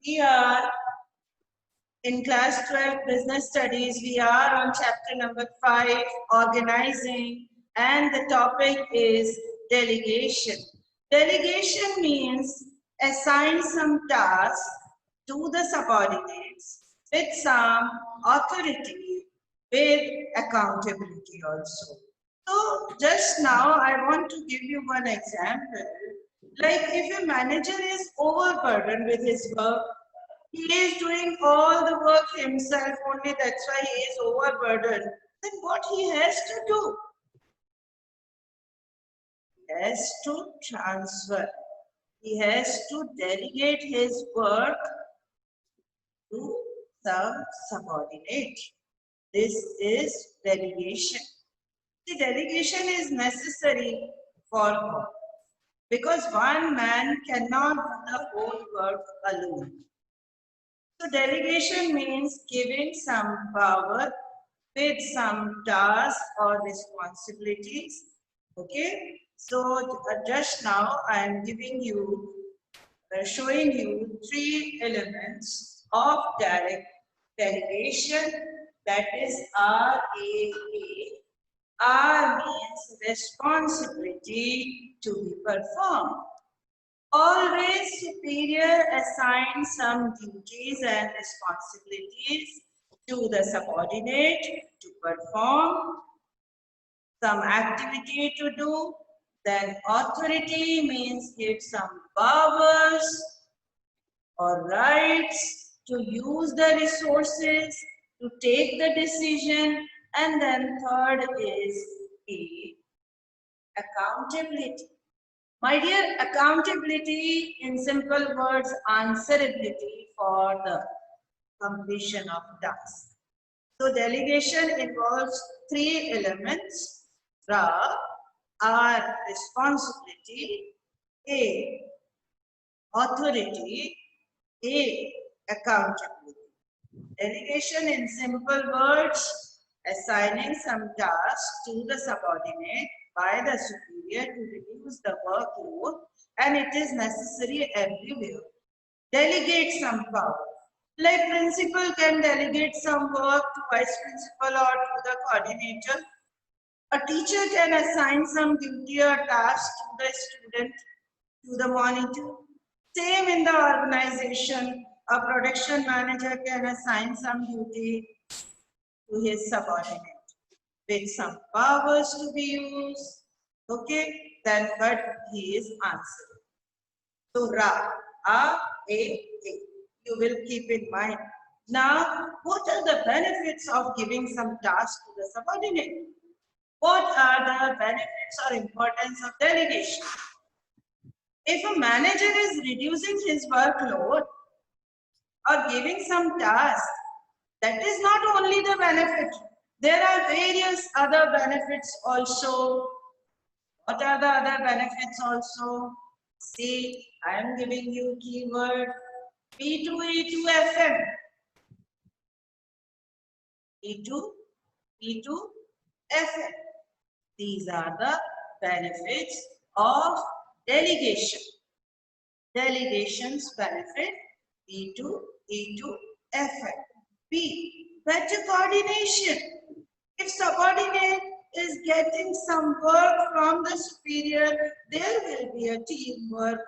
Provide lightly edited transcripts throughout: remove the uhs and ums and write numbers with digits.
We are in class 12 business studies. We are on chapter number 5, organizing, and the topic is delegation. Delegation means assign some tasks to the subordinates with some authority, with accountability also. So just now I want to give you one example. Like if a manager is overburdened with his work, he is doing all the work himself only, that's why he is overburdened. Then what he has to do? He has to transfer. He has to delegate his work to some subordinate. This is delegation. The delegation is necessary for work because one man cannot do the whole work alone. So delegation means giving some power with some tasks or responsibilities. Okay. So just now I am giving you, showing you 3 elements of direct delegation. That is RAA. R means responsibility to be performed. Always superior assign some duties and responsibilities to the subordinate to perform some activity to do. Then authority means give some powers or rights to use the resources, to take the decision. And then third is accountability. My dear, accountability in simple words, answerability for the completion of tasks. So delegation involves 3 elements: R, responsibility; A, authority; A, accountability. Delegation in simple words, assigning some tasks to the subordinate by the superior to reduce the workload, and it is necessary everywhere. Delegate some power. Like principal can delegate some work to vice principal or to the coordinator. A teacher can assign some duty or task to the student, to the monitor. Same in the organization. A production manager can assign some duty to his subordinate with some powers to be used. Okay, then but he is answering. So A. You will keep in mind. Now, what are the benefits of giving some task to the subordinate? What are the benefits or importance of delegation? If a manager is reducing his workload or giving some task, that is not only the benefit. There are various other benefits also. What are the other benefits also? See, I am giving you keyword P2E2FM. P2E2FM. These are the benefits of delegation. Delegation's benefit P2E2FM. B, better coordination. If subordinate is getting some work from the superior, there will be a teamwork,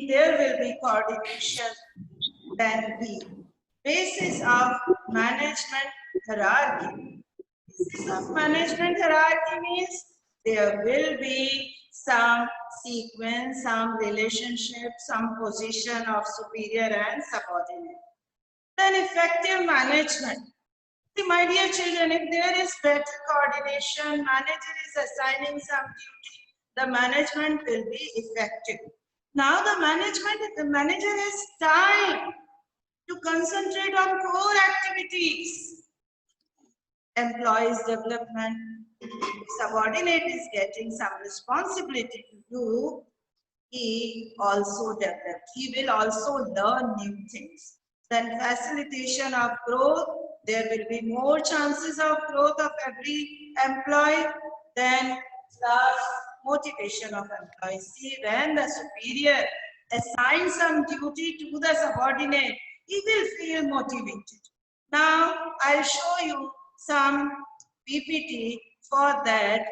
there will be coordination. Then B, basis of management hierarchy. Basis of management hierarchy means there will be some sequence, some relationship, some position of superior and subordinate. Then effective management. See, my dear children, if there is better coordination, manager is assigning some duty, the management will be effective. Now the manager has time to concentrate on core activities. Employees development. Subordinate is getting some responsibility to do. He also develops. He will also learn new things. Then facilitation of growth. There will be more chances of growth of every employee. Then motivation of employees. See, when the superior assign some duty to the subordinate, he will feel motivated. Now, I'll show you some PPT for that.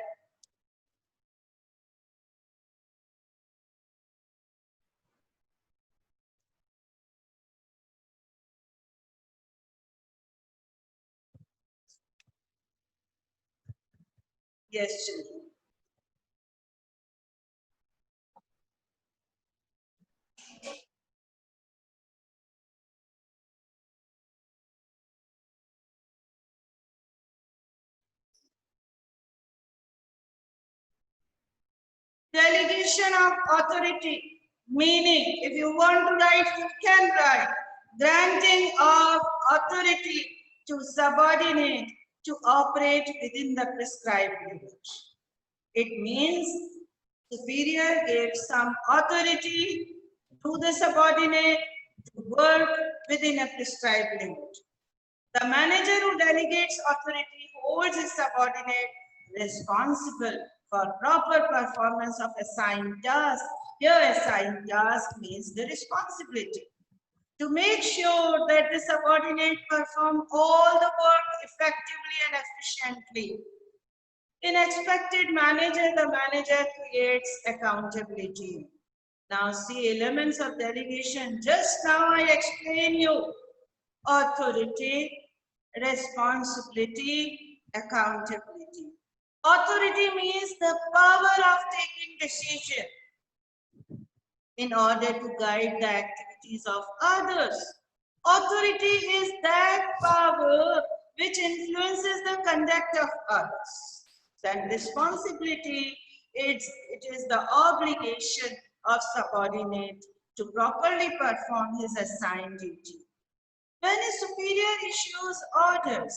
Yes, children. Delegation of authority, meaning if you want to write, you can write. Granting of authority to subordinate to operate within the prescribed limit. It means superior gives some authority to the subordinate to work within a prescribed limit. The manager who delegates authority holds his subordinate responsible for proper performance of assigned tasks. Here, assigned task means the responsibility to make sure that the subordinate perform all the work effectively and efficiently. In expected manager, the manager creates accountability. Now see elements of delegation. Just now I explain you authority, responsibility, accountability. Authority means the power of taking decision in order to guide the activities of others. Authority is that power which influences the conduct of others. Then responsibility, it is the obligation of subordinate to properly perform his assigned duty. When a superior issues orders,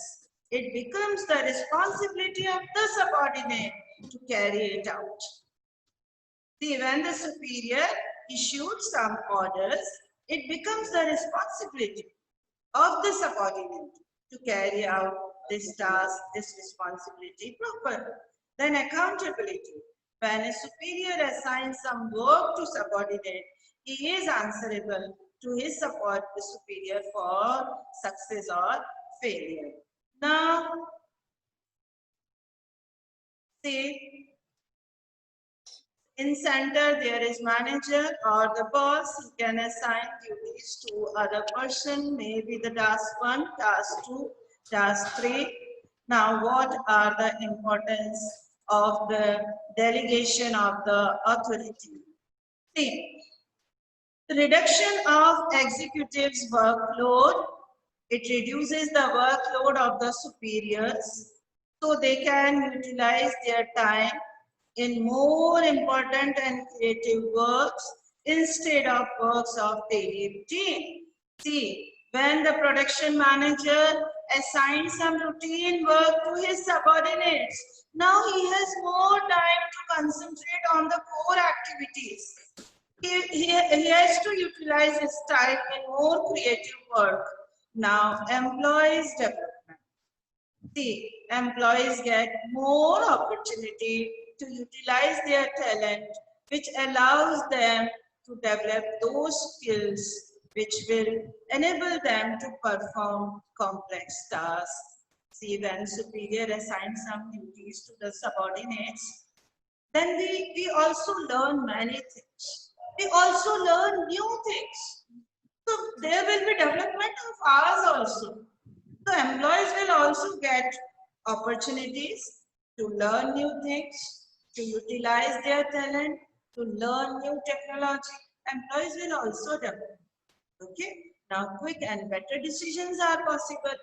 it becomes the responsibility of the subordinate to carry it out. See, when the superior issues some orders, it becomes the responsibility of the subordinate to carry out this task, this responsibility properly. Then accountability. When a superior assigns some work to subordinate, he is answerable to his superior for success or failure. Now, see, in center there is manager or the boss. He can assign duties to other person, maybe the task 1, task 2, task 3. Now, what are the importance of the delegation of the authority? See, the reduction of executives' workload, it reduces the workload of the superiors so they can utilize their time in more important and creative works instead of works of daily routine. See, when the production manager assigns some routine work to his subordinates, now he has more time to concentrate on the core activities. He has to utilize his time in more creative work. Now, employees development. See, employees get more opportunity to utilize their talent, which allows them to develop those skills which will enable them to perform complex tasks. See, when superior assigns some duties to the subordinates, then we also learn many things. We also learn new things. So there will be development of ours also. So employees will also get opportunities to learn new things, to utilize their talent, to learn new technology. Employees will also develop. Okay. Now quick and better decisions are possible.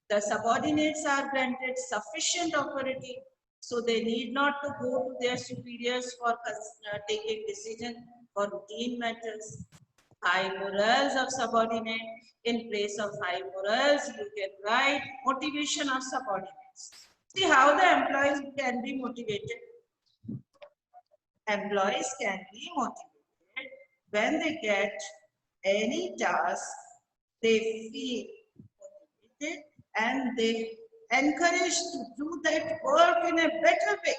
The subordinates are granted sufficient authority, so they need not to go to their superiors for taking decision for routine matters. High morals of subordinate. In place of high morals, you can write motivation of subordinates. See how the employees can be motivated. Employees can be motivated when they get any task, they feel motivated and they encouraged to do that work in a better way.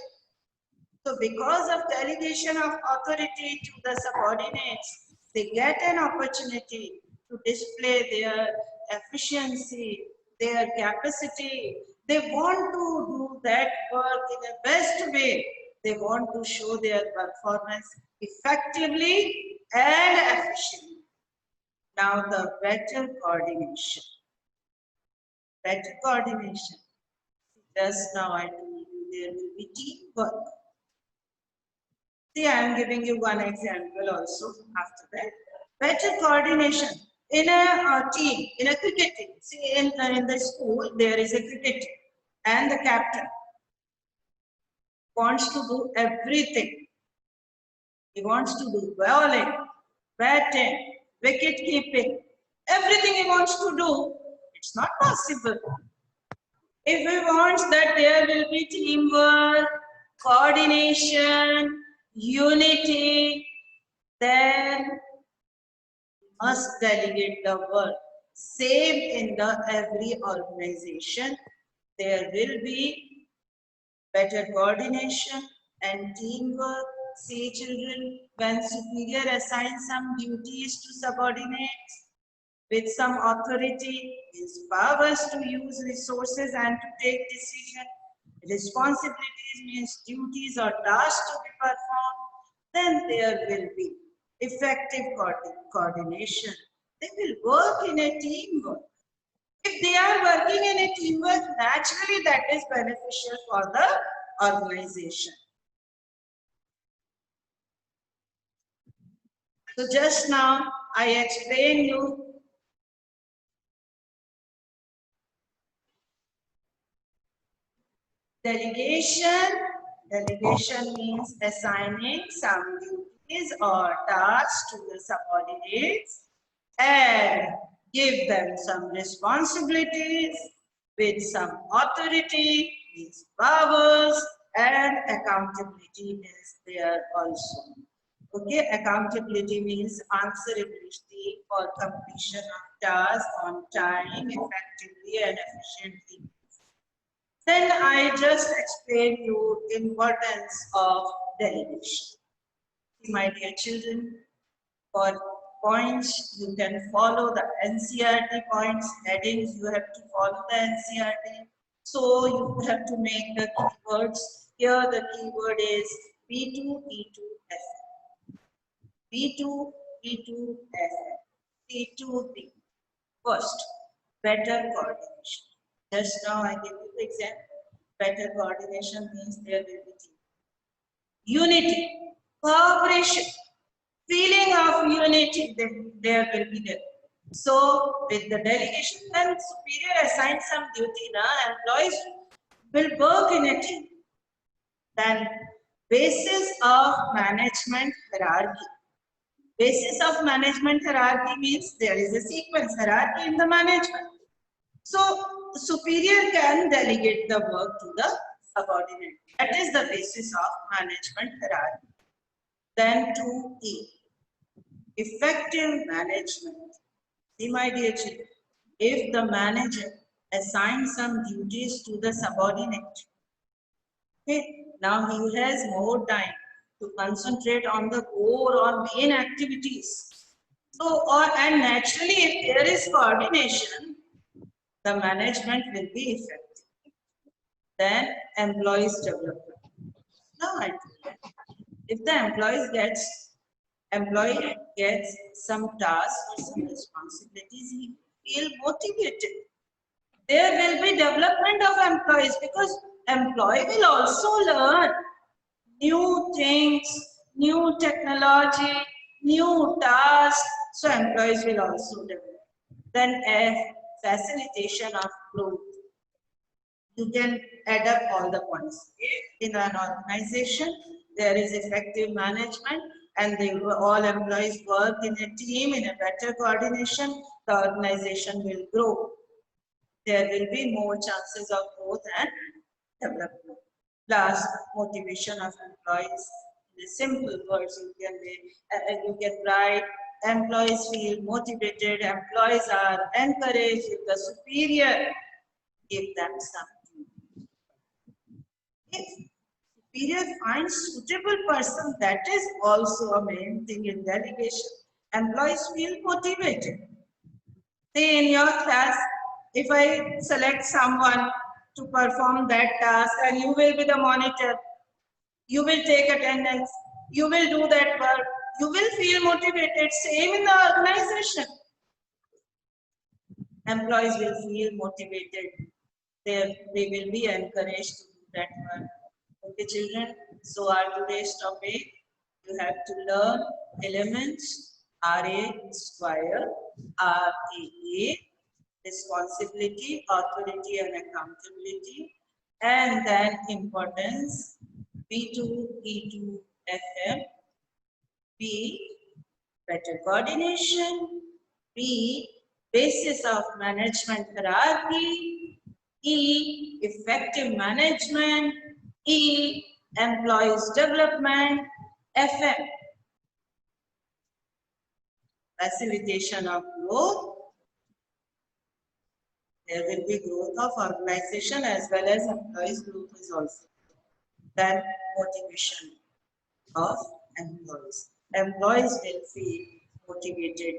So because of delegation of authority to the subordinates, they get an opportunity to display their efficiency, their capacity. They want to do that work in a best way. They want to show their performance effectively and efficiently. Now the better coordination. Better coordination. Just now I told you there will be teamwork. See, I am giving you one example also after that. Better coordination in a team, in a cricket team. See, in the school, there is a cricket team and the captain wants to do everything. He wants to do bowling, batting, wicket keeping, everything he wants to do. It's not possible. If he wants that there will be teamwork, coordination, unity, then must delegate the work. Same in the every organization, there will be better coordination and teamwork. See children, when superior assigns some duties to subordinates with some authority, his powers to use resources and to take decision, responsibilities means duties or tasks to be performed, then there will be effective coordination. They will work in a teamwork. If they are working in a teamwork, naturally that is beneficial for the organization. So just now I explained you delegation. Delegation means assigning some duties or tasks to the subordinates and give them some responsibilities with some authority, means powers, and accountability is there also. Okay, accountability means answerability for completion of tasks on time, effectively and efficiently. Then I just explained you importance of delegation. My dear children, for points you can follow the NCERT points, headings you have to follow the NCERT. So you have to make the keywords. Here the keyword is B2, E2, F. B2, E2, F. C2B. First, better coordination. Just now I gave you the example. Better coordination means there will be team. Unity, cooperation, feeling of unity, then there will be there. So with the delegation, when superior assigns some duty, employees will work in a team. Then basis of management hierarchy. Basis of management hierarchy means there is a sequence hierarchy in the management. So superior can delegate the work to the subordinate. That is the basis of management hierarchy. Then 2E, effective management. See my dear children, if the manager assigns some duties to the subordinate, okay, now he has more time to concentrate on the core or main activities. So, and naturally, if there is coordination, the management will be effective. Then employees development. Now I tell you, if the employee gets some tasks or some responsibilities, he feel motivated. There will be development of employees because employee will also learn new things, new technology, new tasks. So employees will also develop. Then F, facilitation of growth. You can add up all the points. In an organization, there is effective management and all employees work in a team in a better coordination, the organization will grow. There will be more chances of growth and development. Plus, motivation of employees. In simple words, you can write, employees feel motivated, employees are encouraged if the superior give them something. If superior finds suitable person, that is also a main thing in delegation. employees feel motivated. Say in your class, if I select someone to perform that task and you will be the monitor, you will take attendance, you will do that work, you will feel motivated. Same in the organization. Employees will feel motivated. They will be encouraged to do that work. Okay, children. So our today's topic, you have to learn elements, RA square, RAA, responsibility, authority and accountability, and then importance, B2, E2, FM, B, better coordination, B, basis of management hierarchy, E, effective management, E, employees development, FM, facilitation of growth. There will be growth of organization as well as employees growth is also. Then motivation of employees. Employees will feel motivated